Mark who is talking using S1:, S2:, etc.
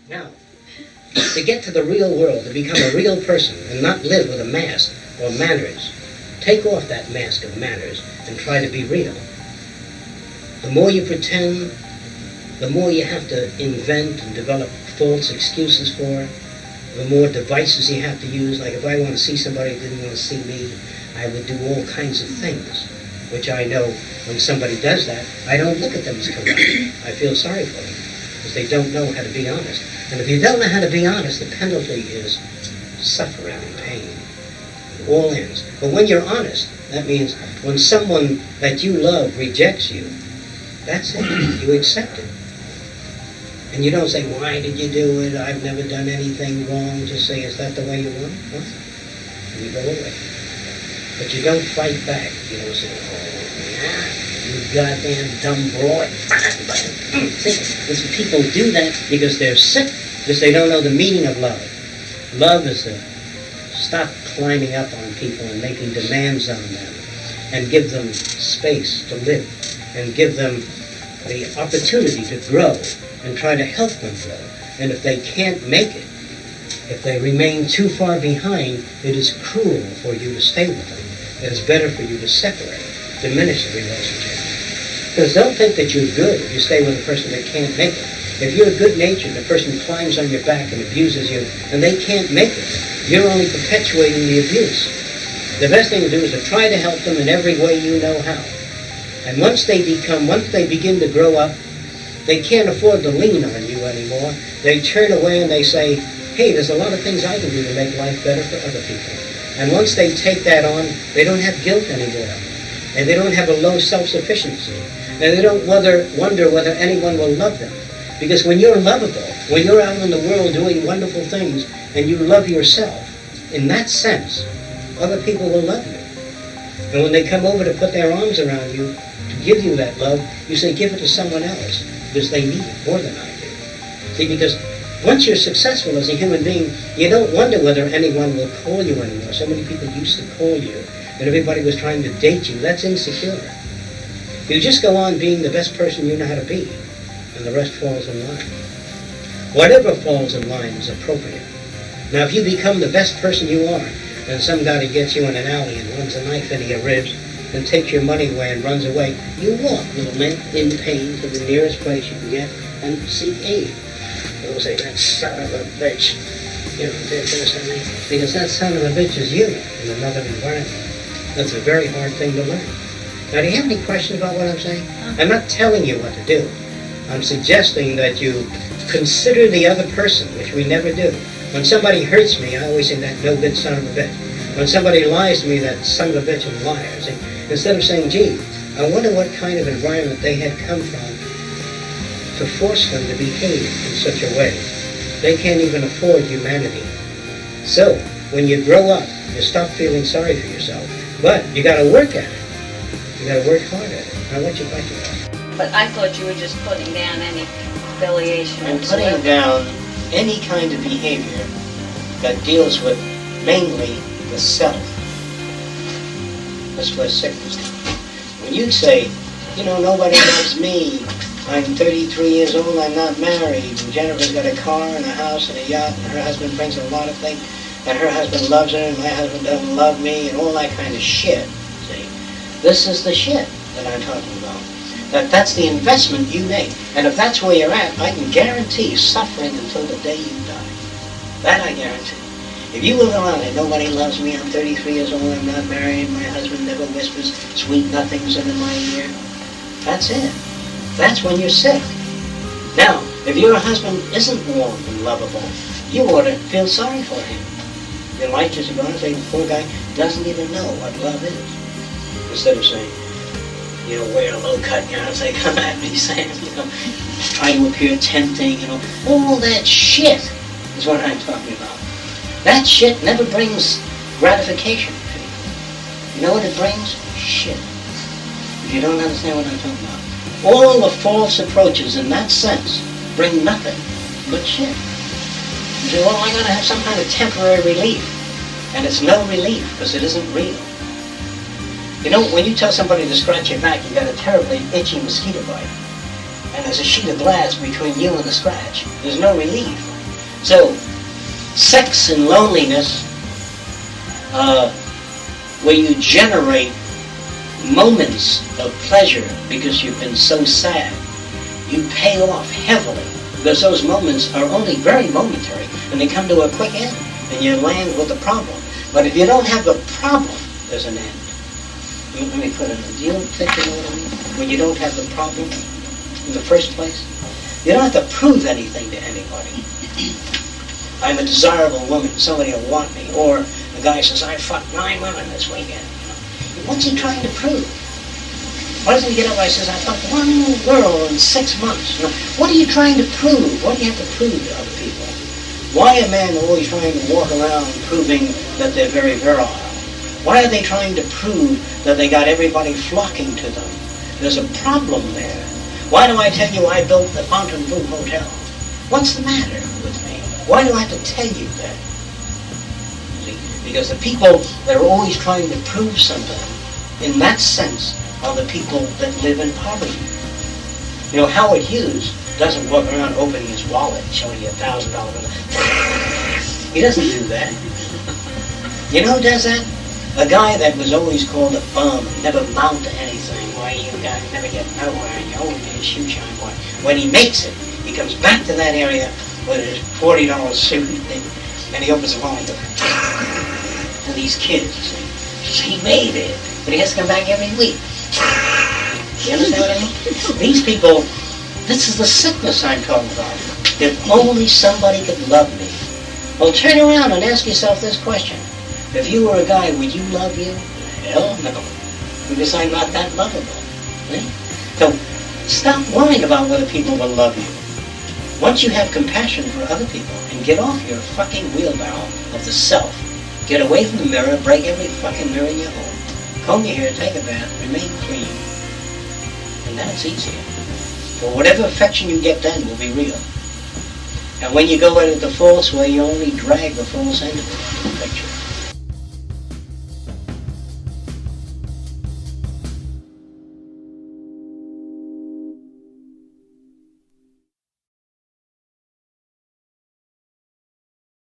S1: Now, to get to the real world, to become a real person and not live with a mask or manners, take off that mask of manners and try to be real. The more you pretend, the more you have to invent and develop false excuses for, the more devices you have to use. Like if I want to see somebody who didn't want to see me, I would do all kinds of things, which I know when somebody does that, I don't look at them as corrupt. I feel sorry for them, because they don't know how to be honest. And if you don't know how to be honest, the penalty is suffering and pain. It all ends. But when you're honest, that means when someone that you love rejects you, that's it. You accept it. And you don't say, why did you do it? I've never done anything wrong. Just say, is that the way you want it? Well, and you go away. But you don't fight back. You don't say, oh, you goddamn dumb broad. See, people do that because they're sick, because they don't know the meaning of love. Love is to stop climbing up on people and making demands on them and give them space to live and give them the opportunity to grow and try to help them grow. And if they can't make it, if they remain too far behind, it is cruel for you to stay with them. It is better for you to separate, diminish the relationship. Because don't think that you're good if you stay with a person that can't make it. If you're good-natured, the person climbs on your back and abuses you, and they can't make it, you're only perpetuating the abuse. The best thing to do is to try to help them in every way you know how. And once they begin to grow up, they can't afford to lean on you anymore. They turn away and they say, hey, there's a lot of things I can do to make life better for other people. And once they take that on, they don't have guilt anymore. And they don't have a low self-sufficiency. And they don't wonder whether anyone will love them. Because when you're lovable, when you're out in the world doing wonderful things, and you love yourself, in that sense, other people will love you. And when they come over to put their arms around you, to give you that love, you say, give it to someone else, because they need it more than I do. See, because once you're successful as a human being, you don't wonder whether anyone will call you anymore. So many people used to call you, and everybody was trying to date you. That's insecure. You just go on being the best person you know how to be, and the rest falls in line. Whatever falls in line is appropriate. Now, if you become the best person you are, and some guy gets you in an alley and runs a knife into your ribs, and takes your money away and runs away, you walk, little man, in pain to the nearest place you can get and seek aid. They'll say, that son of a bitch. You know, because that son of a bitch is you in another environment. That's a very hard thing to learn. Now, do you have any questions about what I'm saying? I'm not telling you what to do. I'm suggesting that you consider the other person, which we never do. When somebody hurts me, I always say, that no good son of a bitch. When somebody lies to me, that son of a bitch is a liar. See? Instead of saying, gee, I wonder what kind of environment they had come from to force them to behave in such a way. They can't even afford humanity. So, when you grow up, you stop feeling sorry for yourself. But you got to work at it. You got to work hard at it. Now, what's your question about?
S2: But I thought you were just putting down any affiliation.
S1: I'm putting down any kind of behavior that deals with mainly the self. That's where sickness comes. When you say, you know, nobody loves me, I'm 33 years old, I'm not married, and Jennifer's got a car and a house and a yacht, and her husband brings a lot of things, and her husband loves her, and my husband doesn't love me, and all that kind of shit, see? This is the shit that I'm talking about. That's the investment you make. And if that's where you're at, I can guarantee suffering until the day you die. That I guarantee. If you live around and nobody loves me, I'm 33 years old, I'm not married, my husband never whispers sweet nothings into my ear, that's it. That's when you're sick. Now, if your husband isn't warm and lovable, you ought to feel sorry for him. Your life is going to say, the poor guy doesn't even know what love is. Instead of saying, you know, wear a low-cut gown and say, come at me, Sam, you know, try to appear tempting, you know, all that shit is what I'm talking about. That shit never brings gratification to you. You know what it brings? Shit. If you don't understand what I'm talking about. All the false approaches in that sense bring nothing but shit. You say, well, I gotta have some kind of temporary relief. And it's no relief, because it isn't real. You know, when you tell somebody to scratch your back, you got a terribly itchy mosquito bite. And there's a sheet of glass between you and the scratch. There's no relief. So, sex and loneliness, where you generate moments of pleasure because you've been so sad, you pay off heavily because those moments are only very momentary and they come to a quick end and you land with the problem. But if you don't have the problem, there's an end. Let me put it in. Do you think you know what I mean? When you don't have the problem in the first place, you don't have to prove anything to anybody. I'm a desirable woman, somebody will want me. Or the guy says, I fucked 9 women this weekend. What's he trying to prove? Why doesn't he get up and says, I fucked 1 girl in 6 months? What are you trying to prove? What do you have to prove to other people? Why are men always trying to walk around proving that they're very virile? Why are they trying to prove that they got everybody flocking to them? There's a problem there. Why do I tell you I built the Fontainebleau Hotel? What's the matter with me? Why do I have to tell you that? See? Because the people that are always trying to prove something, in that sense, are the people that live in poverty. You know, Howard Hughes doesn't walk around opening his wallet, showing you $1,000 bill. He doesn't do that. You know who does that? A guy that was always called a bum, never amount to anything. Why, you guys never get nowhere, and you always be a shoe shine boy. When he makes it, he comes back to that area with his $40 suit, and he opens the wallet to these kids. See? He made it, but he has to come back every week. You understand what I mean? These people, this is the sickness I'm talking about. If only somebody could love me. Well, turn around and ask yourself this question. If you were a guy, would you love you? Hell no. Because I'm not that lovable. See? So, stop worrying about whether people will love you. Once you have compassion for other people and get off your fucking wheelbarrow of the self, get away from the mirror, break every fucking mirror in your home, comb your hair, take a bath, remain clean, and then it's easier. For whatever affection you get then will be real. And when you go at it the false way, you only drag the false end of the picture.